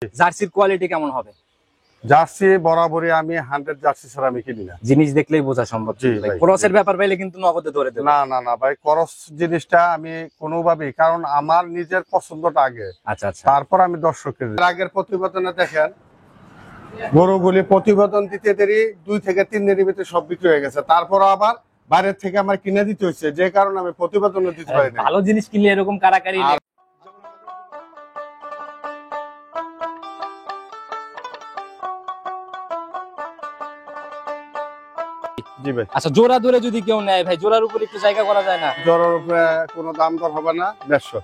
জার্সির কোয়ালিটি কেমন হবে? জার্সি বরাবরই আমি 100 জার্সি ছাড়া আমি কিনি না। জিনিস দেখলেই বোঝা সম্ভব। জি ভাই, ক্রসের ব্যাপার পাইলে কিন্তু নগদে ধরে দেব। না না না ভাই, ক্রস জিনিসটা আমি কোনোভাবেই, কারণ আমার নিজের পছন্দটা আগে, আচ্ছা আচ্ছা। তারপর আমি দর্শকের। আগের প্রতিবেদনে দেখেন গরুগুলি প্রতিবেদন দিতে দেরি 2 থেকে 3 দিনের ভিতরে সব বিক্রি হয়ে গেছে, তারপর আবার বাইরের থেকে আমার কিনে দিতে হচ্ছে, যে কারণে আমি প্রতিবেদন দিতে পারি না। ভালো জিনিস কিনলে এরকম কারাকারি নেই। জি ভাই। আচ্ছা, জোড়া ধরে যদি কেউ নেয় ভাই, জোড়ার উপর একটু জায়গা করা যায় না? জোড়ার উপরে কোনো দাম দর হবে না, 150।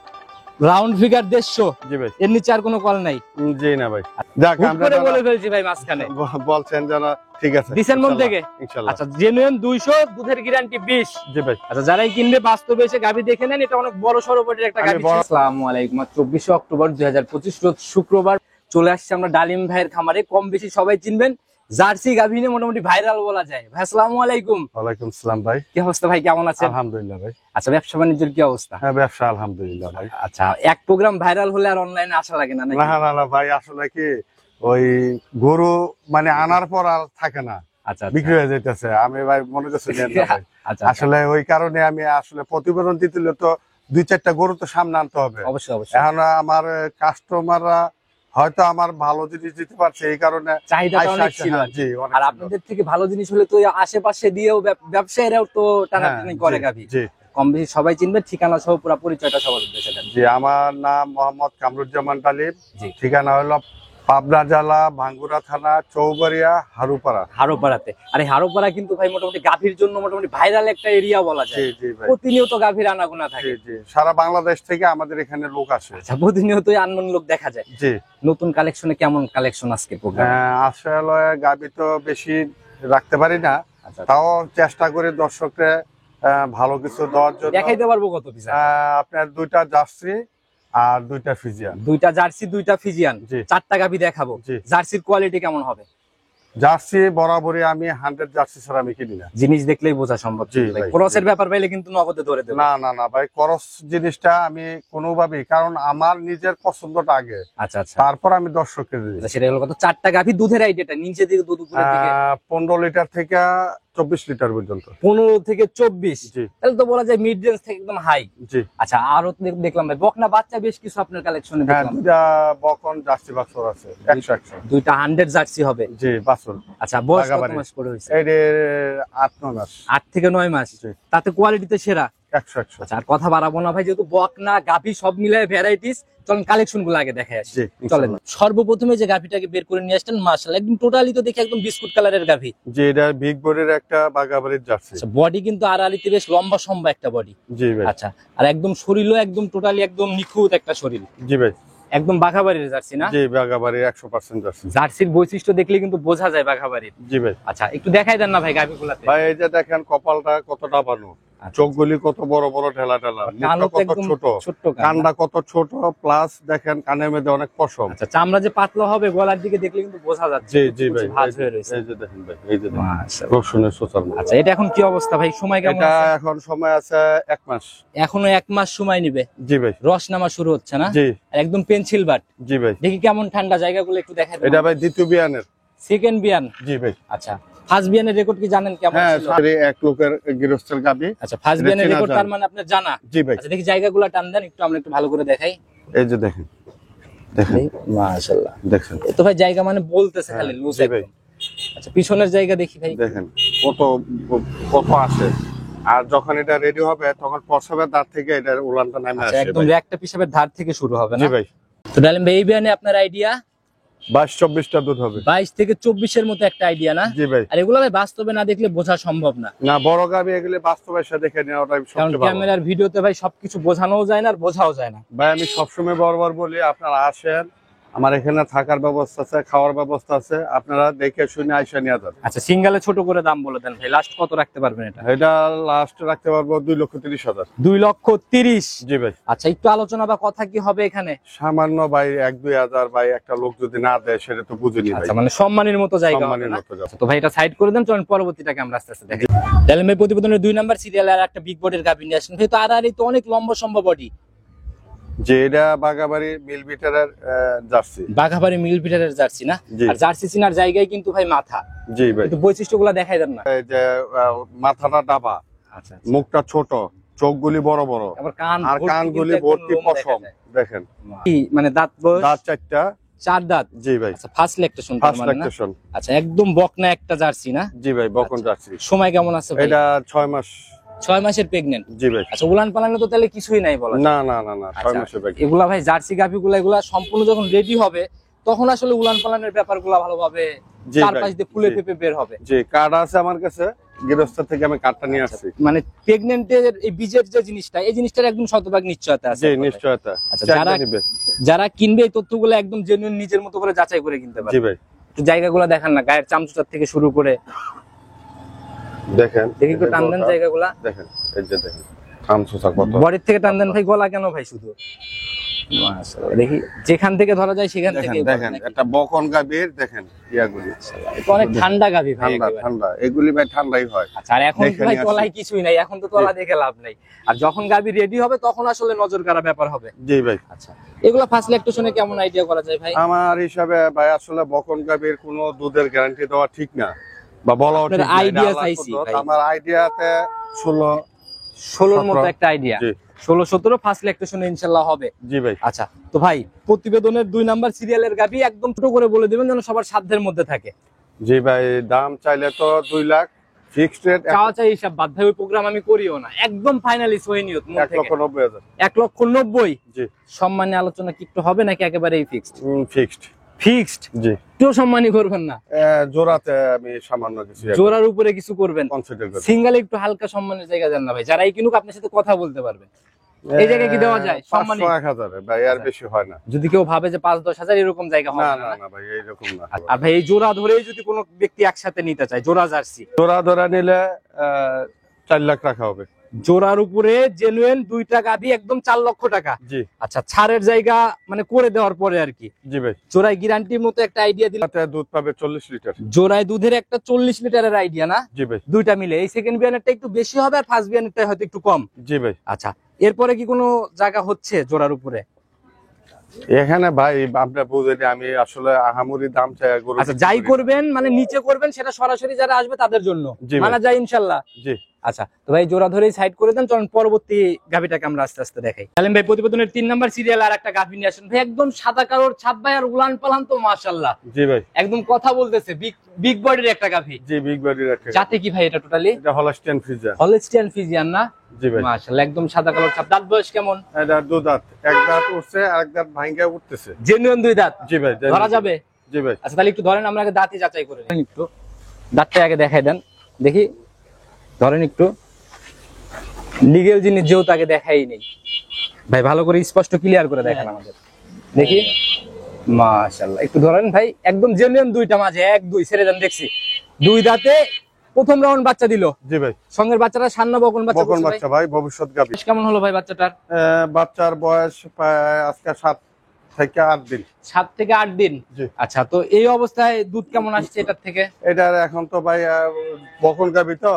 Round figure 150। জি ভাই। এর নিচে আর কোনো কল নাই? জি না ভাই। যাক, আমরা বলে ফেলছি ভাই মাঝখানে। বলছেন যেন ঠিক আছে, দিছেন মন থেকে ইনশাআল্লাহ। আচ্ছা, জেনুইন 200, দুধের গ্যারান্টি 20। জি ভাই। আচ্ছা, যারাই কিনবে বাস্তবে এসে গাভী দেখে নেন, এটা অনেক বড় সরো বডির একটা গাভী। আসসালামু আলাইকুম। 24 অক্টোবর 2025 রোজ শুক্রবার চলে আসছে আমরা ডালিম ভাইয়ের খামারে। কম বেশি সবাই চিনবেন, জার্সি গাভী নিয়ে মোটামুটি ভাইরাল বলা যায়। ভাই আসসালামু আলাইকুম। ওয়ালাইকুম আসসালাম ভাই। কি অবস্থা ভাই, কেমন আছেন? আলহামদুলিল্লাহ ভাই। আচ্ছা, ব্যবসা বাণিজ্যের কি অবস্থা? হ্যাঁ, ব্যবসা আলহামদুলিল্লাহ ভাই। আচ্ছা, এক প্রোগ্রাম ভাইরাল হলে আর অনলাইনে আসা লাগে না নাকি? না না না ভাই, আসলে কি ওই গরু মানে আনার পর আর থাকে না, আচ্ছা বিক্রি হয়ে যাইতেছে। আমি ভাই মনে করছি যে না ভাই। আচ্ছা, আসলে ওই কারণে আমি আসলে প্রতিবেদন দিতে হলে তো 2-4টা গরু তো সামনে আনতে হবে। অবশ্যই অবশ্যই। এখন আমার কাস্টমাররা হয়তো আমার ভালো জিনিস দিতে পারছে, এই কারণে চাহিদাটা অনেক ছিল। জি, অনেক আর ছিল। আপনাদের থেকে ভালো জিনিস হলে তো আশেপাশে দিয়েও ব্যবসায়ীরাও তো টানাটানি করে গাভী। জি কম বেশি সবাই চিনবে, ঠিকানা সহ পুরো পরিচয়টা সবার উদ্দেশ্যে দেন। জি, আমার নাম মোহাম্মদ কামরুজ্জামান ডালিম। জি। ঠিকানা হলো পাবনা জেলা ভাঙ্গুরা থানা চৌবাড়িয়া হারুপাড়া। হারোপাড়াতে। আর এই হারোপাড়া কিন্তু ভাই মোটামুটি গাভীর জন্য মোটামুটি ভাইরাল একটা এরিয়া বলা জি যায়। জি ভাই। প্রতিনিয়ত গাভীর আনাগোনা জি থাকে। জি, সারা বাংলাদেশ থেকে আমাদের এখানে লোক আসে। আচ্ছা, প্রতিনিয়তই আনমন লোক দেখা যায়। জি। নতুন কালেকশনে কেমন কালেকশন আজকে প্রোগ্রাম? আসলে গাবি তো বেশি রাখতে পারি না, আচ্ছা, তাও চেষ্টা করি দর্শককে ভালো কিছু দেওয়ার জন্য। দেখাইতে পারবো কত পিস? আপনার 2টা জার্সি আর 2টা ফিজিয়ান। 2টা জার্সি, 2টা ফিজিয়ান, জি। 4টা গাভী দেখাবো। জি। জার্সির কোয়ালিটি কেমন হবে? জার্সি বরাবরই আমি 100 জার্সি ছাড়া আমি কিনি না। জিনিস দেখলেই বোঝা সম্ভব। জি ভাই। ক্রসের ব্যাপার পাইলে কিন্তু নগদে ধরে দেব। না না না ভাই, ক্রস জিনিসটা আমি কোনোভাবেই, কারণ আমার নিজের পছন্দটা আগে, আচ্ছা আচ্ছা। তারপর আমি দর্শকের দিই। সেটা হলো কত? 4টা গাভী, দুধের আইডিয়াটা নিচে দিকে দুধ উপরের দিকে 15 লিটার থেকে 24 লিটার পর্যন্ত। 15 থেকে 24। জি তাহলে তো বলা যায় মিড রেঞ্জ থেকে একদম হাই। জি। আচ্ছা, আরো দেখলাম ভাই বকনা বাচ্চা বেশ কিছু আপনার কালেকশনে হ্যাঁ, দেখলাম। 2টা বকন জার্সি বাছুর আছে, 100 2টা 100 জার্সি হবে। জি বাছুর। আচ্ছা, বয়স কত বাগাবাড়ি। মাস করে হইছে? এর 8-9 মাস। 8 থেকে 9 মাস। জি। তাতে কোয়ালিটিতে সেরা। 100। আচ্ছা, আর কথা বাড়াবো না ভাই, যেহেতু বকনা গাভী সব মিলায় ভ্যারাইটিস, চলেন কালেকশন গুলো আগে দেখাই আসি। জি, চলেন। সর্বপ্রথমে যে গাভীটাকে বের করে নিয়ে আসলেন, মাশাআল্লাহ একদম টোটালি তো দেখি একদম বিস্কুট কালারের গাভী। জি, এটা বিগ বোর্ডের একটা বাগাবাড়ির জার্সি। আচ্ছা, বডি কিন্তু আড়াআড়িতে বেশ লম্বা সম্বা একটা বডি। জি ভাই। আচ্ছা, আর একদম শরীরও একদম টোটালি একদম নিখুঁত একটা শরীর। জি ভাই। একদম বাঘাবাড়ির জার্সি না? জি, বাগাবাড়ির 100% জার্সি। জার্সির বৈশিষ্ট্য দেখলে কিন্তু বোঝা যায় বাঘাবাড়ির। জি ভাই। আচ্ছা, একটু দেখাই দেন না ভাই গাভীগুলাতে। ভাই এই যে দেখেন কপালটা কতটা বানো, চোখগুলি কত বড় বড় ঠেলা ঠেলা, মুখটা কত ছোট, ছোট্ট কানটা কত ছোট, প্লাস দেখেন কানের মধ্যে অনেক পশম। আচ্ছা, চামড়া যে পাতলা হবে গলার দিকে দেখলে কিন্তু বোঝা যাচ্ছে। জি জি ভাই, ভাঁজ হয়ে রয়েছে। এই যে দেখেন ভাই, এই যে দেখেন মাশাআল্লাহ। রসুনের সোচার মতো। আচ্ছা, এটা এখন কি অবস্থা ভাই, সময় কেমন এটা আছে? এখন সময় আছে 1 মাস। এখনো 1 মাস সময় নিবে। জি ভাই। রস নামা শুরু হচ্ছে না? জি আর একদম পেন্সিল বাট। জি ভাই। দেখি কেমন ঠান্ডা, জায়গাগুলো একটু দেখাই দেন। এটা ভাই দ্বিতীয় বিয়ানের। সেকেন্ড বিয়ান। জি ভাই। আচ্ছা, ফার্স্ট বিয়ানের রেকর্ড কি জানেন কেমন হ্যাঁ, ছিল? সাড়ে এক লোকের গৃহস্থের গাবি। আচ্ছা, ফার্স্ট বিয়ানের রেকর্ড তার মানে আপনার জানা। জি ভাই। আচ্ছা, দেখি জায়গাগুলো টান দেন একটু, আমরা একটু ভালো করে দেখাই। এই যে দেখেন, দেখেন মাশাআল্লাহ। দেখেন। এ তো ভাই জায়গা মানে বলতেছে খালি লুজ জি ভাই। একদম। আচ্ছা, পিছনের জায়গা দেখি ভাই। দেখেন কত কত আসে, আর যখন এটা রেডি হবে তখন প্রসবের দাঁত থেকে এটার উলানটা নামে আচ্ছা, আসে একদম ভাই। একটা পিসাবের ধার থেকে শুরু হবে না? জি ভাই। তো ডালিম ভাই, এই বিয়ানে আপনার আইডিয়া 22-24টা দুধ হবে। 22 থেকে 24 এর মতো একটা আইডিয়া না? জি ভাই। আর এগুলো ভাই বাস্তবে না দেখলে বোঝা সম্ভব না। না, বড় গাবি এগুলি বাস্তবের সাথে দেখে নেওয়াটাই কারণ সবচেয়ে ভালো। ক্যামেরার ভিডিওতে ভাই সবকিছু বোঝানোও যায় না আর বোঝাও যায় না। ভাই আমি সবসময় বরাবর বলি, আপনারা আসেন, আমার এখানে থাকার ব্যবস্থা আছে, খাওয়ার ব্যবস্থা আছে, আপনারা দেখে শুনে আইসা নিয়ে যান। আচ্ছা, সিঙ্গেলে ছোট করে দাম বলে দেন ভাই, লাস্ট কত রাখতে পারবেন এটা? এটা লাস্ট রাখতে পারবো 2,30,000। 2,30,000। জি ভাই। আচ্ছা, একটু আলোচনা বা কথা কি হবে এখানে? সামান্য ভাই 1-2 হাজার ভাই, একটা লোক যদি না দেয় সেটা তো বুঝিনি ভাই। আচ্ছা, মানে সম্মানের মতো জায়গা হবে সম্মানের না? মতো যাবে। তো ভাই এটা সাইড করে দেন, চলেন পরবর্তীটাকে আমরা আস্তে আস্তে দেখি। ডালিম ভাই, প্রতিবেদনের 2 নাম্বার সিরিয়াল আর একটা বিগ বডির গাভী নিয়ে আসেন ভাই। তো আর তো অনেক লম্বা সম্ভব বডি। যে এটা বাগাবাড়ি মিল বিটারের জার্সি। বাঘাবাড়ি মিল পিটারের জার্সি না? জি। আর জার্সি চিনার জায়গায় কিন্তু ভাই মাথা, জি ভাই। কিন্তু বৈশিষ্ট্যগুলো দেখাই দেন না। এই যে মাথাটা ডাবা, আচ্ছা, মুখটা ছোট, চোখগুলি বড় বড়, আবার কান আর ভর্তি কানগুলি কিন্তু ভর্তি একদম লোম দেখা পশম যায়। দেখেন। কি মানে দাঁত বয়স? দাঁত 4টা। 4 দাঁত। জি ভাই। আচ্ছা, ফার্স্ট ল্যাকটেশন ফার্স্ট মানে না? ল্যাকটেশন। আচ্ছা, একদম বকনা একটা জার্সি না? জি ভাই, বকন জার্সি। সময় কেমন আছে ভাই? এটা 6 মাস। 6 মাসের প্রেগন্যান্ট। জি ভাই। আচ্ছা, উলান পালানে তো তাহলে কিছুই নাই বলা যায়। না না না না, 6 আচ্ছা, মাসের ব্যাগ। এগুলা ভাই জার্সি গাভিগুলা এগুলা সম্পূর্ণ যখন রেডি হবে তখন আসলে উলান পালানের ব্যাপারগুলা ভালোভাবে জি চার ভাই, পাশ দিয়ে ফুলে জি। ফেপে বের হবে। জি, কার্ড আছে আমার কাছে, গৃহস্থ থেকে আমি কার্ডটা নিয়ে আসছি। মানে প্রেগন্যান্টের এই বীজের যে জিনিসটা, এই জিনিসটার একদম শতভাগ নিশ্চয়তা আছে। জি, নিশ্চয়তা। আচ্ছা, চাইলে নিবে। যারা কিনবে এই তথ্যগুলো একদম জেনুইন নিজের মতো করে যাচাই করে কিনতে জি পারবে। ভাই। একটু জায়গাগুলো দেখান না, গায়ের চামচুচার থেকে শুরু করে দেখেন, দেখি একটু টান দেন জায়গাগুলা। দেখেন, এই যে দেখেন আমসুসা কত। বডির থেকে টান দেন ভাই, গলা কেন ভাই শুধু? মাশাআল্লাহ, দেখি যেখান থেকে ধরা যায় সেখান দেখেন থেকে দেখেন, একটা বকন গাভীর দেখেন ইয়াগুলি। এটা অনেক ঠান্ডা গাভী ভাই ঠান্ডা একেবারে। ঠান্ডা, এগুলি ভাই ঠান্ডাই হয়। আচ্ছা, আর এখন দেখে ভাই নিয়ে তলায় আসি। কিছুই নাই, এখন তো তলা দেখে লাভ নাই। আর যখন গাভী রেডি হবে তখন আসলে নজর কাড়া ব্যাপার হবে। জি ভাই। আচ্ছা, এগুলা ফার্স্ট ল্যাকটেশনে কেমন আইডিয়া করা যায় ভাই? আমার হিসাবে ভাই আসলে বকন গাভীর কোনো দুধের গ্যারান্টি দেওয়া ঠিক না, বা বলাও আপনার ঠিক না। এটা idea আল্লাহর চাইছি কুদরত। ভাই। আমার আইডিয়াতে 16-র মতো 17 একটা আইডিয়া। জি। 16-17 ফার্স্ট ল্যাকটেশনে ইনশাআল্লাহ হবে। জি ভাই। আচ্ছা, তো ভাই প্রতিবেদনের 2 নাম্বার সিরিয়ালের গাভী একদম ছোট করে বলে দিবেন যেন সবার সাধ্যের মধ্যে থাকে। জি ভাই, দাম চাইলে তো 2 লাখ ফিক্সড রেট। চাওয়া চাই হিসাব বাদ ভাই, ওই প্রোগ্রাম আমি করিও না, একদম ফাইনালি সহি নিয়ত মন থেকে। 1,90,000। 1,90,000। জি। সম্মানে আলোচনা কি একটু হবে নাকি একেবারেই ফিক্সড? ফিক্সড। ফিক্সড। জি। একটু সম্মানই করবেন না? জোড়াতে আমি সামান্য কিছু জোড়ার উপরে কিছু করবেন? কনসিডার করি। সিঙ্গেলে একটু হালকা সম্মানের জায়গা দেন না ভাই, যারাই কিনুক আপনার সাথে কথা বলতে পারবে। এই জায়গায় কি দেওয়া যায় সম্মানী? 500-1000 ভাই, আর বেশি হয় না। যদি কেউ ভাবে যে 5-10 হাজার এরকম জায়গা হবে না না? না না ভাই, এইরকম না। আর ভাই এই জোড়া ধরেই যদি কোনো ব্যক্তি একসাথে নিতে চায়, জোড়া জার্সি জোড়া নিলে 4 লাখ টাকা হবে। জোড়ার উপরে জেনুইন 2টা গাভী একদম 4 লক্ষ টাকা। জি। আচ্ছা, ছাড়ের জায়গা মানে করে দেওয়ার পরে আর কি। জি ভাই। জোড়ায় গ্যারান্টির মতো একটা আইডিয়া দিলে তাতে দুধ পাবে 40 লিটার। জোড়ায় দুধের একটা 40 লিটারের আইডিয়া না? জি ভাই। 2টা মিলে এই সেকেন্ড বিয়ানেরটা একটু বেশি হবে আর ফার্স্ট বিয়ানেরটা হয়তো একটু কম। জি ভাই। আচ্ছা, এরপরে কি কোনো জায়গা হচ্ছে জোড়ার উপরে? এখানে ভাই আপনি বুঝেনি, আমি আসলে আহামরি দাম চাই গরু। আচ্ছা, যাই করবেন মানে নিচে করবেন, সেটা সরাসরি যারা আসবে তাদের জন্য জি ভাই। মানা যায় ইনশাল্লাহ। জি। আচ্ছা, তো ভাই জোড়া ধরেই সাইড করে দেন, চলুন পরবর্তী গাভিটাকে আমরা আস্তে আস্তে দেখাই। তাহলে ভাই প্রতিবেদনের 3 নাম্বার সিরিয়াল আর একটা গাভি নিয়ে আসেন ভাই, একদম সাদা কালোর ছাপ ভাই, আর উলান পালান তো মাশাআল্লাহ। জি ভাই। একদম কথা বলতেছে, বিগ বডির একটা গাভি। জি, বিগ বডির একটা। জাতে কি ভাই এটা টোটালি? এটা হলস্টাইন ফ্রিজিয়ান। হলস্টিয়ান ফ্রিজিয়ান না? জি ভাই। মাশাআল্লাহ, একদম সাদা কালোর ছাপ। দাঁত বয়স কেমন? এটা 2 দাঁত, এক দাঁত উঠছে আর এক দাঁত ভাঙা উঠতেছে। জেনুইন 2 দাঁত? জি ভাই। ধরা যাবে? জি ভাই। আচ্ছা, তাহলে একটু ধরেন, আমরা আগে দাঁতই যাচাই করে নিই। একটু দাঁতটা আগে দেখাই দেন দেখি, ধরেন একটু। লিগেল জিনিস যেহেতু আগে দেখাই নেই ভাই, ভালো করে স্পষ্ট ক্লিয়ার করে দেখান আমাদের দেখি। মাশাআল্লাহ, একটু ধরেন ভাই, একদম জেনুইন 2টা মাঝে 1-2 ছেড়ে দেন, দেখছি 2 দাঁতে প্রথম রাউন্ড বাচ্চা দিল। জি ভাই। সঙ্গের বাচ্চাটা সান্না বকন বাচ্চা বকন করছে ভাই। বাচ্চা ভাই, ভবিষ্যৎ গাভী। বয়স কেমন হলো ভাই বাচ্চাটার? বাচ্চার বয়স প্রায় আজকে 7 থেকে 8 দিন। 7 থেকে 8 দিন। জি। আচ্ছা, তো এই অবস্থায় দুধ কেমন আসছে এটার থেকে? এটার এখন তো ভাই বকন গাভী তো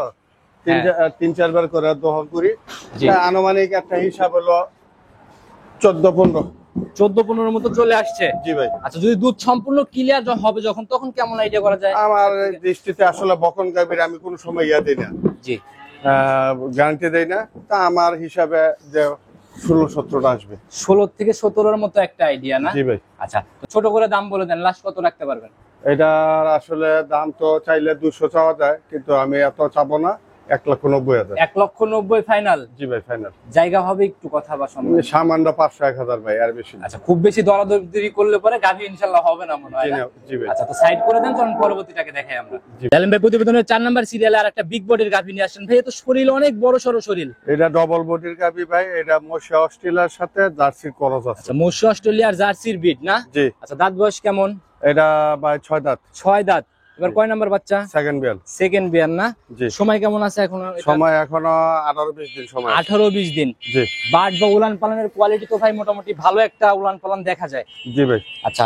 3-4 বার করে দহন করি। জি। আনুমানিক একটা হিসাব হলো 14-15। 14-15 মতো চলে আসছে। জি ভাই। আচ্ছা, যদি দুধ সম্পূর্ণ ক্লিয়ার হবে যখন, তখন কেমন আইডিয়া করা যায়? আমার দৃষ্টিতে আসলে বকন গাভীর আমি কোনো সময় দিই না, জি। গ্যারান্টি দেই না। তা আমার হিসাবে যে 16-17টা আসবে। 16 থেকে 17-র মতো একটা আইডিয়া না? জি ভাই। আচ্ছা, তো ছোট করে দাম বলে দেন, লাস্ট কত রাখতে পারবেন? এটার আসলে দাম তো চাইলে 200 চাওয়া যায়, কিন্তু আমি এত চাবো না। 1,90,000। 1,90,000 ফাইনাল? জি ভাই, ফাইনাল। জায়গা হবে একটু কথা বা সম্মান? সামান্য 500-1000 ভাই, আর বেশি না। আচ্ছা, খুব বেশি দরাদরি করলে পরে গাভী ইনশাআল্লাহ হবে না মনে হয় জি না? না, জি ভাই। আচ্ছা, তো সাইড করে দেন, চলুন পরবর্তীটাকে দেখাই আমরা। জি। জালেম ভাই প্রতিবেদনের 4 নাম্বার সিরিয়ালে আর একটা বিগ বডির গাভী নিয়ে আসেন ভাই, এ তো শরীর অনেক বড় সরো শরীর। এটা ডবল বডির গাভী ভাই, এটা মশা অস্ট্রেলিয়ার সাথে জার্সির ক্রস আছে। আচ্ছা, মস্য অস্ট্রেলিয়ার জার্সির বিট না? জি। আচ্ছা, দাঁত বয়স কেমন? এটা ভাই 6 দাঁত। 6 দাঁত। এবার কয় নাম্বার বাচ্চা? সেকেন্ড বিয়াল। সেকেন্ড বিয়ার না? জি। সময় কেমন আছে এখন? সময় এখনো 18-20 দিন সময় আছে। 18-20 দিন। জি। বাট বা উলান পালানের কোয়ালিটি তো ভাই মোটামুটি ভালো একটা উলান পালান দেখা যায়। জি ভাই। আচ্ছা,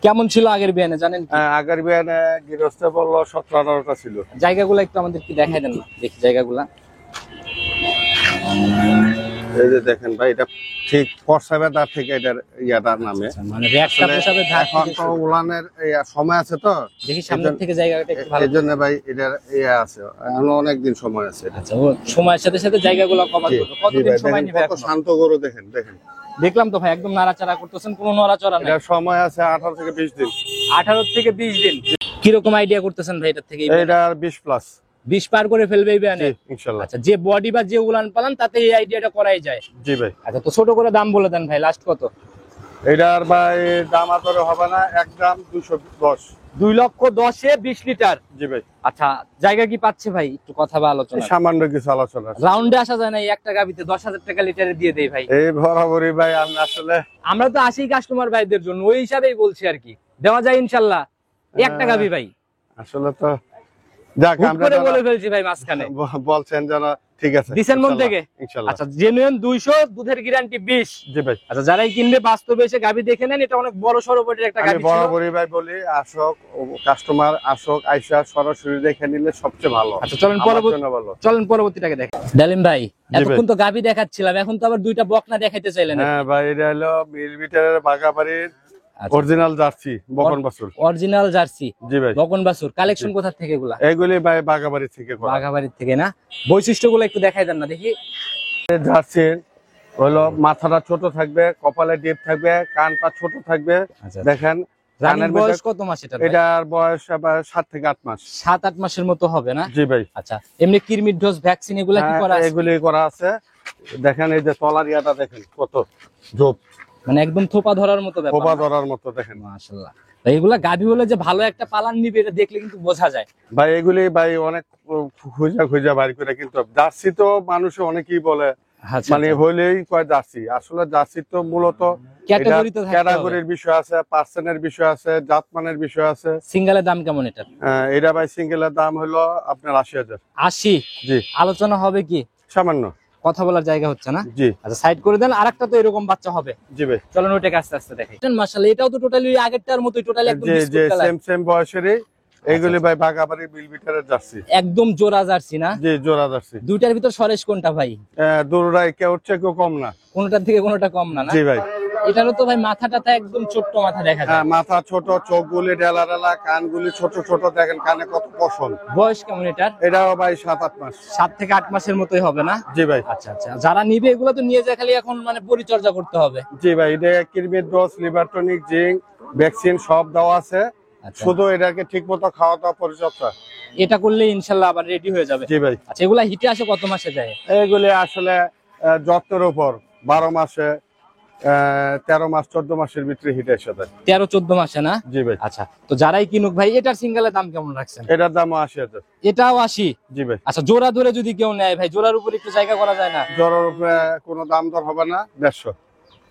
কেমন ছিল আগের বিয়ানে জানেন কি? আগের বিয়ানে গৃহস্থ বললো 17-18টা ছিল। জায়গাগুলো একটু আমাদের কি দেখাই দেন না, দেখি জায়গাগুলা। এই যে দেখেন ভাই, এটা ঠিক পরসাবে দাঁত থেকে এটার ইয়াটার নামে। মানে রেটটা পোষাবে ধার এখন থেকে তো শুরু। উলানের সময় আছে তো, দেখি সামনের থেকে জায়গাটা একটু ভালো। এই জন্য ভাই এটার ইয়ে আছে, এখনো অনেকদিন সময় আছে এটা। আচ্ছা, ও সময়ের সাথে সাথে জায়গাগুলো কভার জি, করবে। জি কতদিন ভাই, সময় দেখেন নিবে কত এখন? শান্ত গরু, দেখেন দেখেন। দেখলাম তো ভাই, একদম নাড়াচাড়া করতেছেন, কোনো নড়াচড়া নাই। এটার সময় আছে 18 থেকে 20 দিন। 18 থেকে 20 দিন। কিরকম আইডিয়া করতেছেন ভাই এটার থেকে? এটার 20 প্লাস। 20 পার করে ফেলবে এই জি ব্যানে? ইনশাআল্লাহ। আচ্ছা, যে বডি বা যে উলান পালান তাতে এই আইডিয়াটা করাই যায়। জি ভাই। আচ্ছা, তো ছোট করে দাম বলে দেন ভাই, লাস্ট কত? এটার ভাই দাম আতরে হবে না, একদম 210। 2,10,000 20 লিটার। জি ভাই। আচ্ছা, জায়গা কি পাচ্ছে ভাই? একটু কথা বা আলোচনা। সামান্য কিছু আলোচনা আছে। রাউন্ডে আসা যায় না, এই একটা গাবিতে 10,000 টাকা লিটারে দিয়ে দেই ভাই। এই বরাবরই ভাই, আমি আসলে আমরা তো আসি কাস্টমার ভাইদের জন্য, ওই হিসাবেই বলছি আর কি। দেওয়া যায় ইনশাল্লাহ। একটা গাবি ভাই, আসলে তো যাক, হুট আমরা করে যারা বলে ফেলছি ভাই মাঝখানে। বলছেন যেন ঠিক আছে, দিছেন মন ইনশাআল্লাহ, থেকে? ইনশাআল্লাহ। আচ্ছা, জেনুইন 200, দুধের গ্যারান্টি 20। জি ভাই। আচ্ছা, যারাই কিনবে বাস্তবে এসে গাবি দেখে নেন, এটা অনেক বড় সরোবরের একটা আমি গাবি ছিল। বরাবরই ভাই বলি, আসক কাস্টমার, আসক আইসা সরাসরি দেখে নিলে সবচেয়ে ভালো। আচ্ছা, চলেন আমার জন্য ভালো। চলেন পরবর্তীটাকে দেখেন। ডালিম ভাই, ভাই। এতক্ষণ তো গাবি দেখাচ্ছিলাম, এখন তো আবার দুইটা বকনা দেখাইতে চাইলেন। হ্যাঁ ভাই, এটা হলো মিলবিটারের বাগাবাড়ির আচ্ছা, অরিজিনাল জার্সি বকন বাছুর। অরিজিনাল জার্সি জি ভাই। বকন বাছুর। কালেকশন কোথা থেকে এগুলা? এগুলি ভাই বাগাবাড়ি থেকে করা। বাঘাবাড়ির থেকে না? বৈশিষ্ট্যগুলো একটু দেখাই দেন না দেখি। জার্সি হলো মাথাটা ছোট থাকবে, কপালে ডিপ থাকবে, কানটা ছোট থাকবে। আচ্ছা, দেখেন রানিং কানের বয়স মধ্যে, কত মাস এটা? এটার বয়স আবার 7 থেকে 8 মাস। 7-8 মাসের মতো হবে না? জি ভাই। আচ্ছা, এমনি কিরমির ডোজ ভ্যাকসিন এগুলা কি করা হ্যাঁ, আছে? এগুলি করা আছে। দেখেন এই যে তলার ইয়াটা দেখেন কত জোপ, মানে একদম থোপা ধরার মতো ব্যাপার খোপা না? ধরার মতো দেখেন। মাশাআল্লাহ। ভাই, এগুলা গাভী হলে যে ভালো একটা পালান নিবে, এটা দেখলে কিন্তু বোঝা যায়। ভাই এগুলি ভাই অনেক খুঁজা খুঁজা বাড়ি করে, কিন্তু জার্সি তো মানুষ অনেকেই বলে আচ্ছা, মানে হইলেই কয় জার্সি, আসলে জার্সি তো মূলত ক্যাটাগরিতে থাকতে হবে। ক্যাটাগরির বিষয় আছে, পার্সেন্টের বিষয় আছে, জাতমানের বিষয় আছে। সিঙ্গেলের দাম কেমন এটা? এটা ভাই সিঙ্গেলের দাম হলো আপনার 80,000। 80? জি। আলোচনা হবে কি? সামান্য। কথা বলার জায়গা হচ্ছে না? জি। আচ্ছা, সাইড করে দেন। আরেকটা তো এরকম বাচ্চা হবে। জি ভাই। চলেন ওইটাকে আস্তে আস্তে দেখাই। মাশাআল্লাহ, এটাও তো টোটালি আগেরটার মতোই, টোটালি একদম যে বিস্কুট যে কালার। সেম বয়সেরই এইগুলি ভাই বাগাবাড়ি বিলবিটারের জার্সি। একদম জোড়া জার্সি না? জি, জোড়া জার্সি। দুইটার ভিতর সরেশ কোনটা ভাই? দৌড়াই কেউ হচ্ছে কেউ কম না। কোনটার থেকে কোনটা কম না? না জি ভাই। এটারও তো ভাই মাথাটা একদম ছোট্ট মাথা দেখা যায়। হ্যাঁ, মাথা ছোট, চোখগুলি ডেলা ডেলা, কানগুলি ছোট ছোট, দেখেন কানে কত পশম। বয়স কেমন এটার? এটাও ভাই 7-8 মাস। 7 থেকে 8 মাসের মতোই হবে না? জি ভাই। আচ্ছা আচ্ছা, যারা নিবে এগুলো তো নিয়ে যায়, খালি এখন মানে পরিচর্যা করতে হবে। জি ভাই, এটা Kirmir dose, liver tonic, zinc, vaccine সব দেওয়া আছে। আচ্ছা, শুধু এটাকে ঠিক মতো খাওয়া দাওয়া পরিচর্যা। এটা করলে ইনশাল্লাহ আবার রেডি হয়ে যাবে। জি ভাই। আচ্ছা, এগুলা হিটে আসে কত মাসে যায়? এগুলি আসলে যত্নের উপর 12 মাসে, 13 মাস 14 মাসের ভিতরে হিটে এসে যায়। 13-14 মাসে না? জি ভাই। আচ্ছা, তো যারাই কিনুক ভাই, এটার সিঙ্গেলের দাম কেমন রাখছেন? এটার দাম 80,000। এটাও 80? জি ভাই। আচ্ছা, জোড়া ধরে যদি কেউ নেয় ভাই, জোড়ার উপর একটু জায়গা করা যায় না? জ্বরের উপরে কোনো দাম দর হবে না, 150।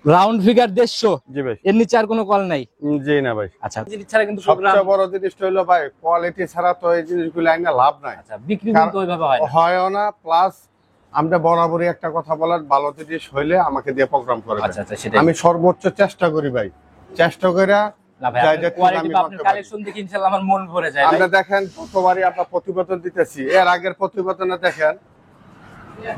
Round figure 150? জি ভাই। এর নিচে আর কোনো কল নাই? জি না ভাই। আচ্ছা, জিনিস ছাড়া কিন্তু প্রোগ্রাম। সবচেয়ে বড় জিনিসটা হলো ভাই, কোয়ালিটি ছাড়া তো এই জিনিসগুলো আইনা লাভ নাই। আচ্ছা, বিক্রি কিন্তু ওইভাবে হয় না। হয়ও না, প্লাস আমরা বরাবরই একটা কথা বলার, ভালো জিনিস হইলে আমাকে দিয়ে প্রোগ্রাম করে দেন। আচ্ছা আচ্ছা, সেটাই। আমি সর্বোচ্চ চেষ্টা করি ভাই, চেষ্টা করে না ভাই, আপনার কোয়ালিটি বা আপনার কালেকশন দেখে ইনশাআল্লাহ আমার মন ভরে যায় ভাই। আমরা দেখেন কতবারই আমরা প্রতিবেদন দিতেছি, এর আগের প্রতিবেদনে দেখেন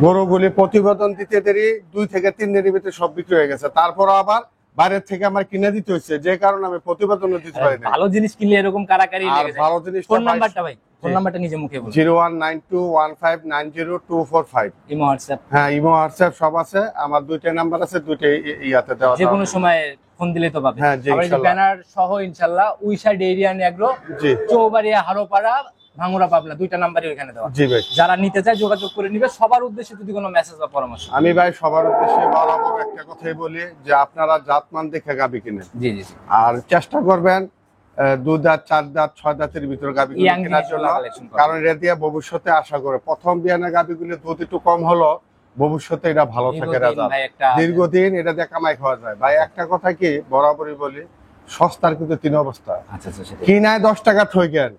গরুগুলি প্রতিবেদন দিতে দেরি 2 থেকে 3 দিনের ভিতরে সব বিক্রি হয়ে গেছে, তারপর আবার বাইরের থেকে আমার কিনে দিতে হচ্ছে, যে কারণে আমি প্রতিবেদন দিতে পারি না। ভালো জিনিস কিনলে এরকম কারাকারি আর লেগে যায়। ভালো জিনিস ফোন নাম্বারটা ভাই, ফোন নাম্বারটা নিজে মুখে বলুন। 01921590 ইমো হোয়াটসঅ্যাপ? হ্যাঁ, ইমো হোয়াটসঅ্যাপ সব আছে আমার, দুইটা নাম্বার আছে, দুইটাই ইয়াতে দেওয়া। যে কোনো সময় ফোন দিলে তো পাবে। হ্যাঁ, জি, আবার এই যে ইনশাআল্লাহ। ব্যানার সহ ইনশাআল্লাহ উইশা ডেইরি অ্যান্ড এগ্রো, জি চৌবাড়িয়া, হারোপাড়া, ভাঙ্গুরা, পাবনা, দুইটা নাম্বারই ওখানে দেওয়া। জি ভাই। যারা নিতে চায় যোগাযোগ করে নিবে। সবার উদ্দেশ্যে যদি কোনো মেসেজ বা পরামর্শ? আমি ভাই সবার উদ্দেশ্যে বরাবর একটা কথাই বলি, যে আপনারা জাতমান দেখে গাবি কিনেন, জি জি জি। আর চেষ্টা করবেন 2 দাঁত 4 দাঁত 6 দাঁতের ভিতরে গাবি Young কেনার জিনিসগুলো জন্য, collection করবেন। কারণ এটা দিয়ে ভবিষ্যতে আশা করে প্রথম বিয়ানে গাবিগুলি দুধ একটু কম হলো, ভবিষ্যতে এটা ভালো থাকে দীর্ঘদিন রেজাল্ট, ভাই একটা- দীর্ঘদিন এটা দিয়ে কামাই খাওয়া যায়। ভাই একটা কথা কি বরাবরই বলি, সস্তার কিন্তু 3 অবস্থা। আচ্ছা আচ্ছা, সেটাই। কিনায় 10 টাকা ঠকেন,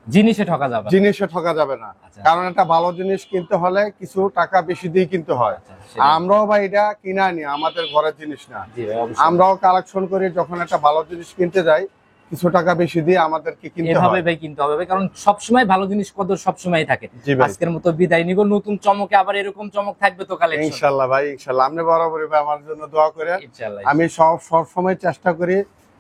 জিনিসে ঠকা যাবে না। জিনিসে ঠকা যাবে না। আচ্ছা। কারণ একটা ভালো জিনিস কিনতে হলে কিছু টাকা বেশি দিয়ে কিনতে হয়। আচ্ছা, সেটাই। আমরাও ভাই এটা কিনা নি, আমাদের ঘরের জিনিস না, জি ভাই, অবশ্যই। আমরাও কালেকশন করি, যখন একটা ভালো জিনিস কিনতে যাই কিছু টাকা বেশি দিয়ে আমাদেরকে কিনতে এভাবে হয়। ভাই কিনতে হবে ভাই, কারণ সবসময় ভালো জিনিস কদর সবসময় থাকে। জি ভাই। আজকের মতো বিদায় নিব, নতুন চমকে আবার এরকম চমক থাকবে তো কালেকশন ইনশাল্লাহ ভাই, ইনশাল্লাহ। আপনি বরাবরই ভাই আমার জন্য দোয়া করেন। ইনশাআল্লাহ। আমি সব সময় চেষ্টা করি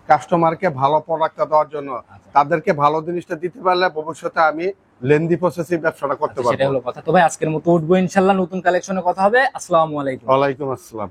কাস্টমারকে ভালো প্রোডাক্টটা দেওয়ার জন্য। আচ্ছা। তাদেরকে ভালো জিনিসটা দিতে পারলে ভবিষ্যতে আমি লেন্দি প্রসেসিং ব্যবসাটা করতে সেটা পারবো। হলো কথা। তো ভাই আজকের মতো উঠবো ইনশাআল্লাহ, নতুন কালেকশনে কথা হবে। আসসালামু আলাইকুম। ওয়ালাইকুম আসসালাম।